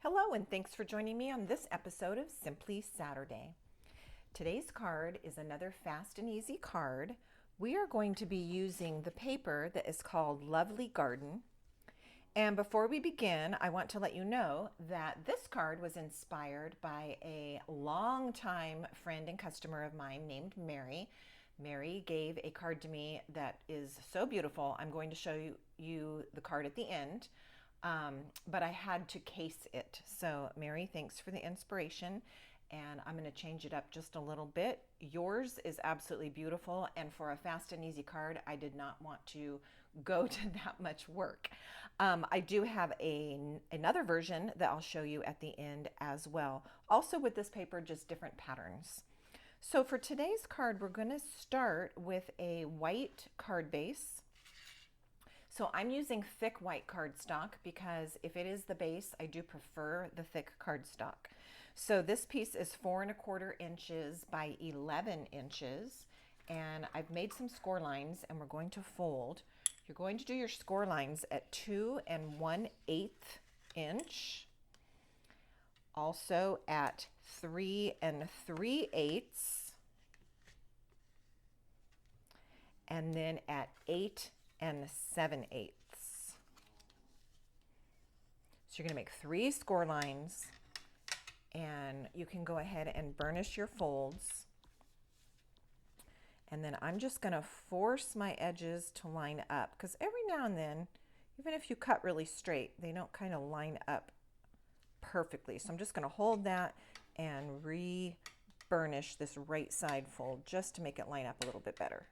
Hello, and thanks for joining me on this episode of Simply Saturday. Today's card is another fast and easy card. We are going to be using the paper that is called Lovely Garden. And before we begin, I want to let you know that this card was inspired by a longtime friend and customer of mine named Mary. Mary gave a card to me that is so beautiful. I'm going to show you the card at the end. But I had to case it. So Mary, thanks for the inspiration, and I'm going to change it up just a little bit. Yours is absolutely beautiful, and for a fast and easy card, I did not want to go to that much work. I do have another version that I'll show you at the end as well. Also with this paper, just different patterns. So for today's card, we're going to start with a white card base. So I'm using thick white cardstock because if it is the base, I do prefer the thick cardstock. So this piece is 4¼ inches by 11 inches, and I've made some score lines, and we're going to fold. You're going to do your score lines at 2 1/8 inch, also at 3 3/8, and then at 8 7/8. So you're going to make 3 score lines, and you can go ahead and burnish your folds. And then I'm just going to force my edges to line up, because every now and then, even if you cut really straight, they don't kind of line up perfectly. So I'm just going to hold that and re-burnish this right side fold just to make it line up a little bit better.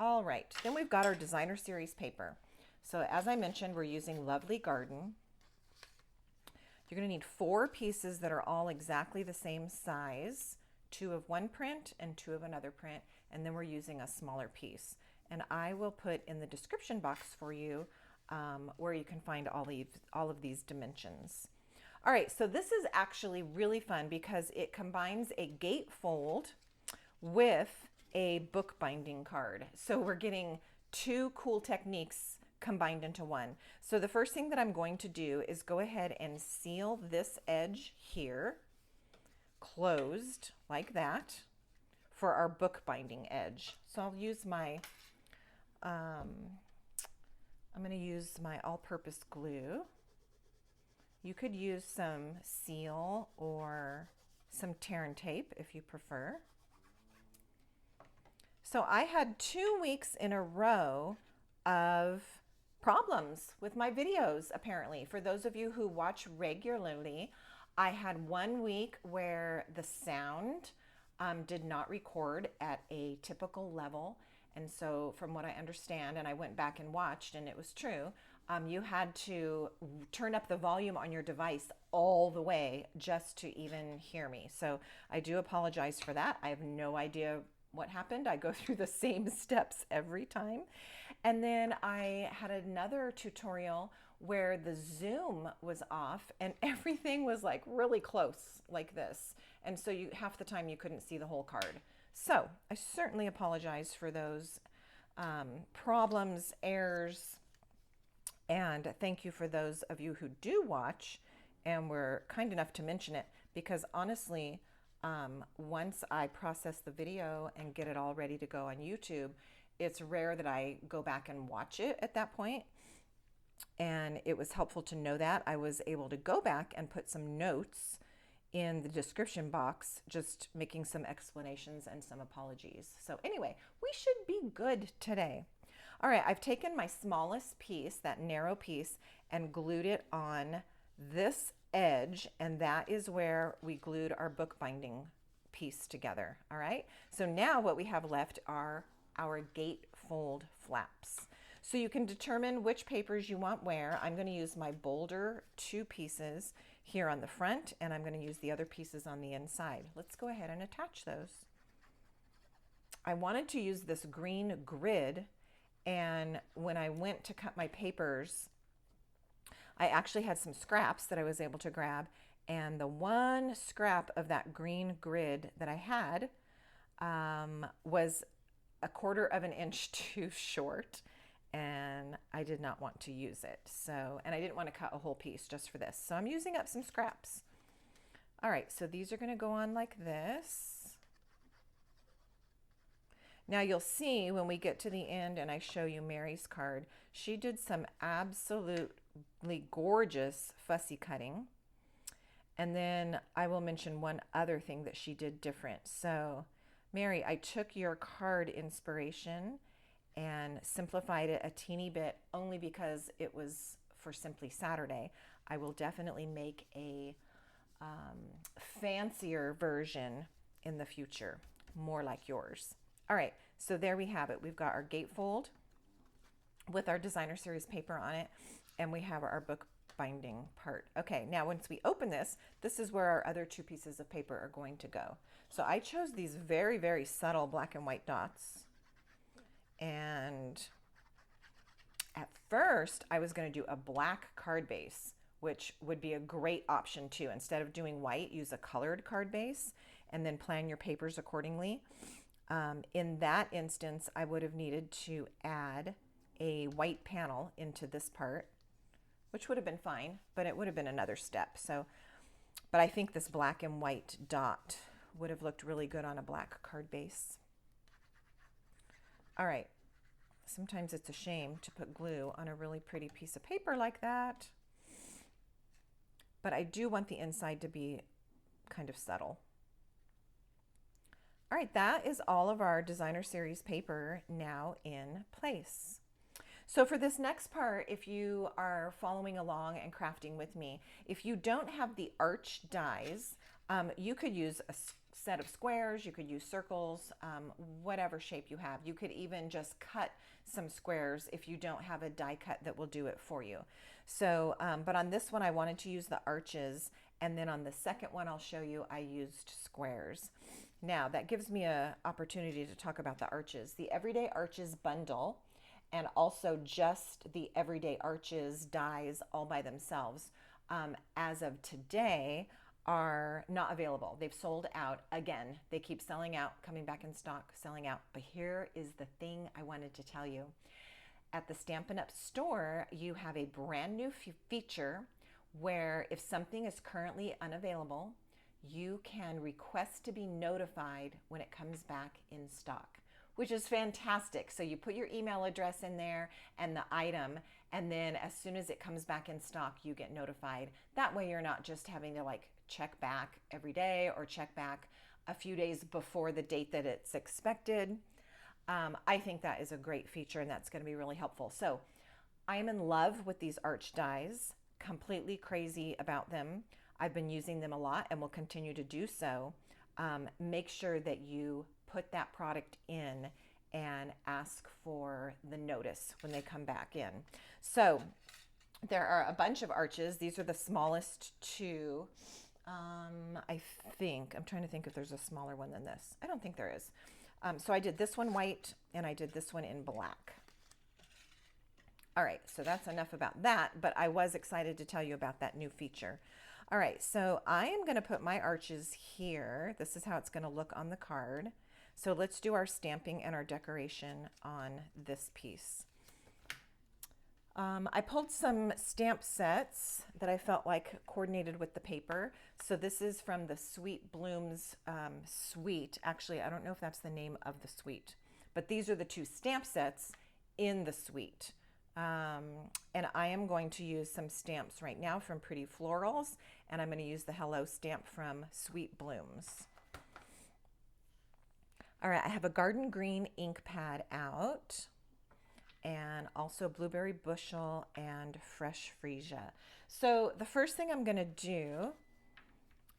All right, then we've got our designer series paper. So as I mentioned, we're using Lovely Garden. You're going to need 4 pieces that are all exactly the same size, 2 of one print and 2 of another print, and then we're using a smaller piece. And I will put in the description box for you where you can find all of these dimensions. All right, so this is actually really fun because it combines a gatefold with a bookbinding card. So we're getting 2 cool techniques combined into one. So the first thing that I'm going to do is go ahead and seal this edge here closed like that for our bookbinding edge. So I'll use my I'm going to use my all-purpose glue. You could use some seal or some tear and tape if you prefer. So I had 2 weeks in a row of problems with my videos, apparently. For those of you who watch regularly, I had 1 week where the sound did not record at a typical level. And so from what I understand, and I went back and watched, and it was true, you had to turn up the volume on your device all the way just to even hear me. So I do apologize for that. I have no idea what happened. I go through the same steps every time. And then I had another tutorial where the zoom was off and everything was like really close like this. And so half the time you couldn't see the whole card. So I certainly apologize for those problems, errors, and thank you for those of you who do watch and were kind enough to mention it, because honestly, once I process the video and get it all ready to go on YouTube, it's rare that I go back and watch it at that point. And it was helpful to know that. I was able to go back and put some notes in the description box, just making some explanations and some apologies. So anyway, we should be good today. All right, I've taken my smallest piece, that narrow piece, and glued it on this edge, and that is where we glued our bookbinding piece together. All right, so now what we have left are our gatefold flaps. So you can determine which papers you want where. I'm going to use my bolder 2 pieces here on the front, and I'm going to use the other pieces on the inside. Let's go ahead and attach those. I wanted to use this green grid, and when I went to cut my papers, I actually had some scraps that I was able to grab, and the one scrap of that green grid that I had was 1/4 of an inch too short, and I did not want to use it. So, and I didn't want to cut a whole piece just for this. So I'm using up some scraps. All right, so these are going to go on like this. Now you'll see when we get to the end and I show you Mary's card, she did some absolutely gorgeous fussy cutting. And then I will mention one other thing that she did different. So Mary, I took your card inspiration and simplified it a teeny bit only because it was for Simply Saturday. I will definitely make a fancier version in the future, more like yours. All right, so there we have it. We've got our gatefold with our designer series paper on it, and we have our book binding part. Okay, now once we open this, this is where our other two pieces of paper are going to go. So I chose these very, very subtle black and white dots. And at first I was going to do a black card base, which would be a great option too. Instead of doing white, use a colored card base and then plan your papers accordingly. In that instance, I would have needed to add a white panel into this part, which would have been fine, but it would have been another step. So, but I think this black and white dot would have looked really good on a black card base. All right, sometimes it's a shame to put glue on a really pretty piece of paper like that, but I do want the inside to be kind of subtle. All right, that is all of our designer series paper now in place. So for this next part, if you are following along and crafting with me, if you don't have the arch dies, you could use a set of squares, you could use circles, whatever shape you have. You could even just cut some squares if you don't have a die cut that will do it for you. So, but on this one, I wanted to use the arches, and then on the second one I'll show you, I used squares. Now that gives me an opportunity to talk about the arches. The Everyday Arches bundle and also just the Everyday Arches dies all by themselves, as of today, are not available. They've sold out again. They keep selling out, coming back in stock, selling out. But here is the thing I wanted to tell you. At the Stampin' Up store, you have a brand new feature where if something is currently unavailable, you can request to be notified when it comes back in stock, which is fantastic. So you put your email address in there and the item, and then as soon as it comes back in stock, you get notified. That way you're not just having to like check back every day or check back a few days before the date that it's expected. I think that is a great feature, and that's going to be really helpful. So I am in love with these arch dies, completely crazy about them. I've been using them a lot and will continue to do so. Make sure that you put that product in and ask for the notice when they come back in. So there are a bunch of arches. These are the smallest two. I think, I'm trying to think if there's a smaller one than this. I don't think there is. So I did this one white and I did this one in black. All right, so that's enough about that, but I was excited to tell you about that new feature. All right, so I am going to put my arches here. This is how it's going to look on the card. So let's do our stamping and our decoration on this piece. I pulled some stamp sets that I felt like coordinated with the paper. So this is from the Sweet Blooms suite. Actually, I don't know if that's the name of the suite, but these are the two stamp sets in the suite. And I am going to use some stamps right now from Pretty Florals, and I'm going to use the Hello stamp from Sweet Blooms. All right, I have a Garden Green ink pad out, and also Blueberry Bushel and Fresh Freesia. So the first thing I'm going to do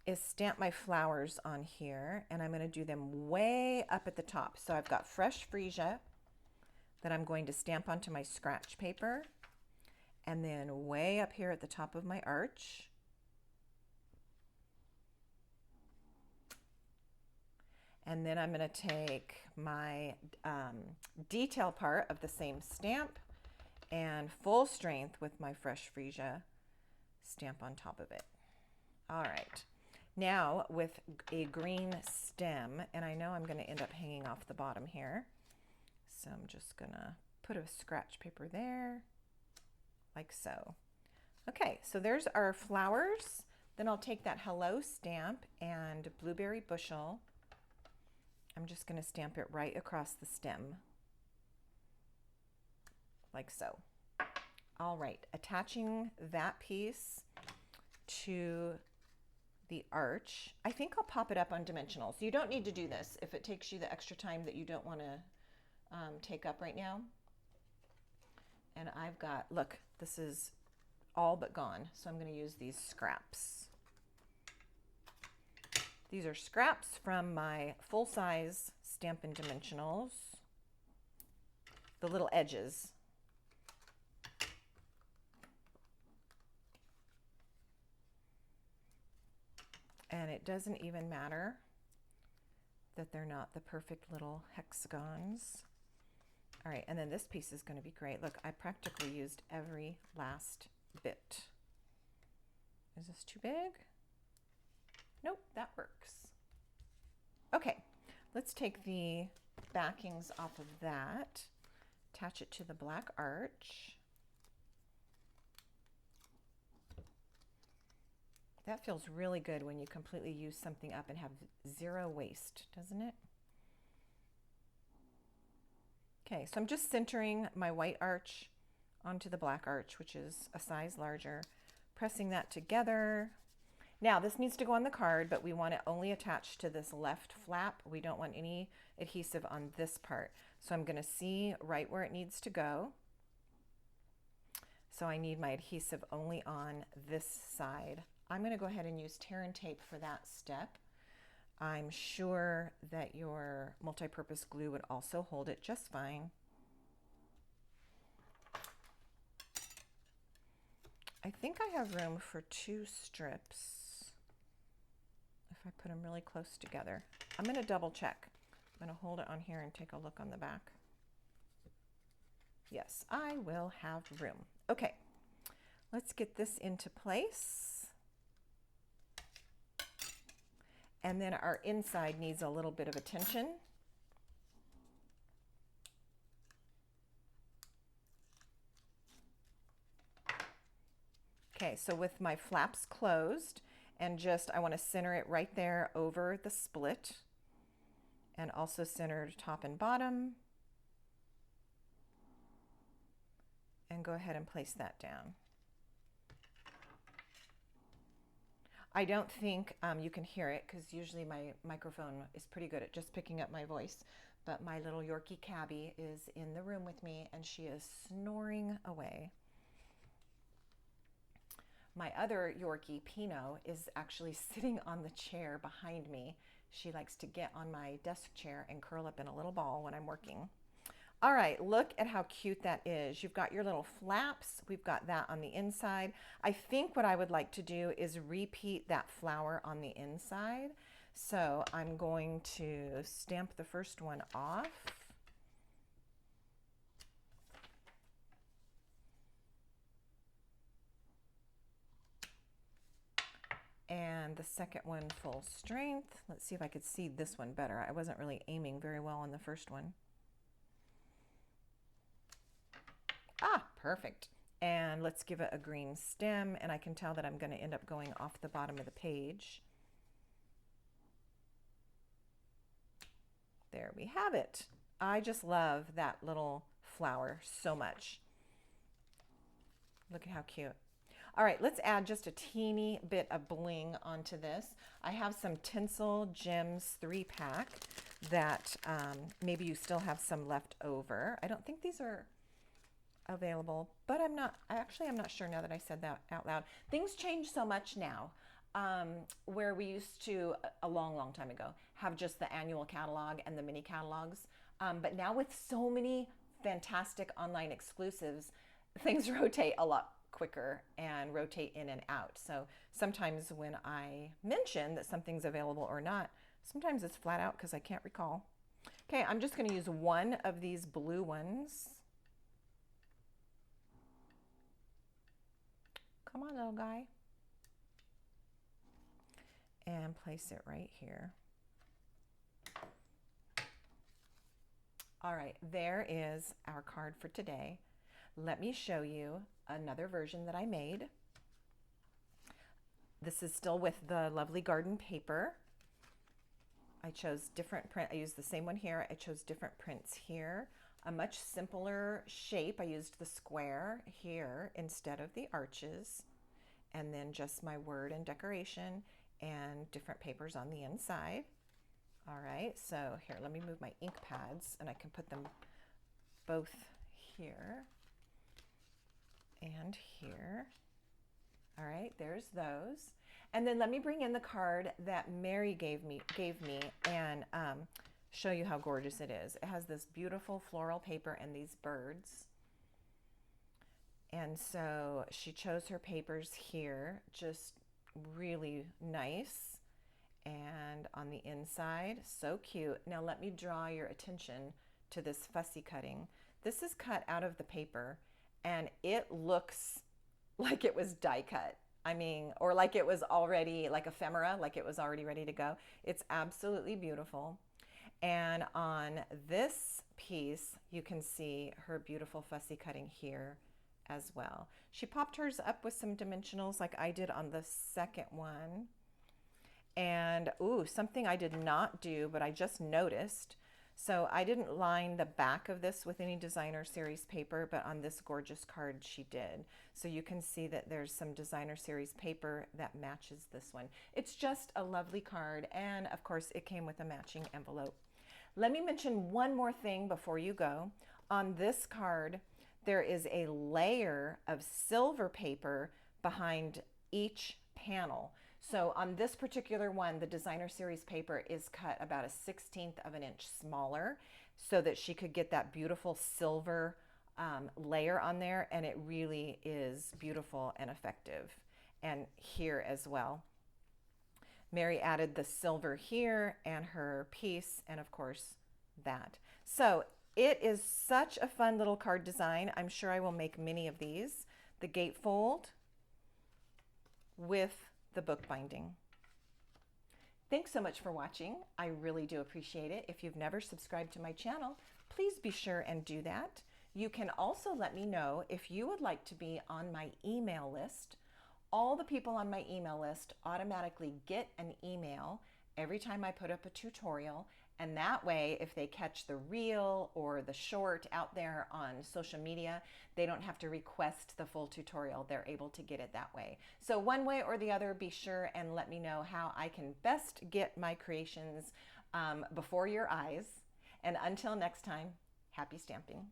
is stamp my flowers on here, and I'm going to do them way up at the top. So I've got Fresh Freesia that I'm going to stamp onto my scratch paper, and then way up here at the top of my arch. And then I'm going to take my detail part of the same stamp and full strength with my Fresh Freesia stamp on top of it. All right, now with a green stem, and I know I'm going to end up hanging off the bottom here, so I'm just going to Put a scratch paper there, like so. Okay, so there's our flowers. Then I'll take that hello stamp and blueberry bushel. I'm just going to stamp it right across the stem, like so. All right, attaching that piece to the arch. I think I'll pop it up on dimensional. So you don't need to do this if it takes you the extra time that you don't want to take up right now. And I've got, look, this is all but gone. So I'm going to use these scraps. These are scraps from my full-size Stampin' Dimensionals, the little edges. And it doesn't even matter that they're not the perfect little hexagons. All right, and then this piece is going to be great. Look, I practically used every last bit. Is this too big? Nope, that works. Okay, let's take the backings off of that, attach it to the black arch. That feels really good when you completely use something up and have zero waste, doesn't it? Okay, so I'm just centering my white arch onto the black arch, which is a size larger, pressing that together. Now this needs to go on the card, but we want it only attached to this left flap. We don't want any adhesive on this part. So I'm going to see right where it needs to go. So I need my adhesive only on this side. I'm going to go ahead and use tear and tape for that step. I'm sure that your multi-purpose glue would also hold it just fine. I think I have room for 2 strips if I put them really close together. I'm going to double check. I'm going to hold it on here and take a look on the back. Yes, I will have room. Okay, let's get this into place. And then our inside needs a little bit of attention. Okay, so with my flaps closed and just, I want to center it right there over the split and also center top and bottom. And go ahead and place that down. I don't think you can hear it because usually my microphone is pretty good at just picking up my voice, but my little Yorkie Cabby is in the room with me and she is snoring away. My other Yorkie, Pinot, is actually sitting on the chair behind me. She likes to get on my desk chair and curl up in a little ball when I'm working. All right, look at how cute that is. You've got your little flaps. We've got that on the inside. I think what I would like to do is repeat that flower on the inside. So I'm going to stamp the first one off. And the second one full strength. Let's see if I could see this one better. I wasn't really aiming very well on the first one. Ah, perfect. And let's give it a green stem, and I can tell that I'm going to end up going off the bottom of the page. There we have it. I just love that little flower so much. Look at how cute. All right, let's add just a teeny bit of bling onto this. I have some Tinsel Gems 3-pack that maybe you still have some left over. I don't think these are available, but I'm not sure now that I said that out loud. Things change so much now, where we used to, a long time ago, have just the annual catalog and the mini catalogs. But now with so many fantastic online exclusives, things rotate a lot quicker and rotate in and out. So sometimes when I mention that something's available or not, sometimes it's flat out because I can't recall. Okay, I'm just going to use one of these blue ones. Come on, little guy. And place it right here. All right, there is our card for today. Let me show you another version that I made. This is still with the lovely garden paper. I chose different print. I used the same one here. I chose different prints here. A much simpler shape. I used the square here instead of the arches. And then just my word and decoration and different papers on the inside. All right, so here, let me move my ink pads and I can put them both here and here. All right, there's those. And then let me bring in the card that Mary gave me and show you how gorgeous it is. It has this beautiful floral paper and these birds. And so she chose her papers here, just really nice. And on the inside, so cute. Now let me draw your attention to this fussy cutting. This is cut out of the paper and it looks like it was die cut. I mean, or like it was already like ephemera, like it was already ready to go. It's absolutely beautiful. And on this piece, you can see her beautiful fussy cutting here as well. She popped hers up with some dimensionals like I did on the second one. And ooh, something I did not do, but I just noticed. So I didn't line the back of this with any designer series paper, but on this gorgeous card she did. So you can see that there's some designer series paper that matches this one. It's just a lovely card, and of course it came with a matching envelope. Let me mention one more thing before you go. On this card, there is a layer of silver paper behind each panel. So on this particular one, the designer series paper is cut about a 1/16 of an inch smaller so that she could get that beautiful silver layer on there, and it really is beautiful and effective. And here as well. Mary added the silver here and her piece, and of course that. So it is such a fun little card design. I'm sure I will make many of these. The gatefold with the bookbinding. Thanks so much for watching. I really do appreciate it. If you've never subscribed to my channel, please be sure and do that. You can also let me know if you would like to be on my email list. All the people on my email list automatically get an email every time I put up a tutorial, and that way if they catch the reel or the short out there on social media, they don't have to request the full tutorial. They're able to get it that way. So one way or the other, be sure and let me know how I can best get my creations before your eyes. And until next time, happy stamping.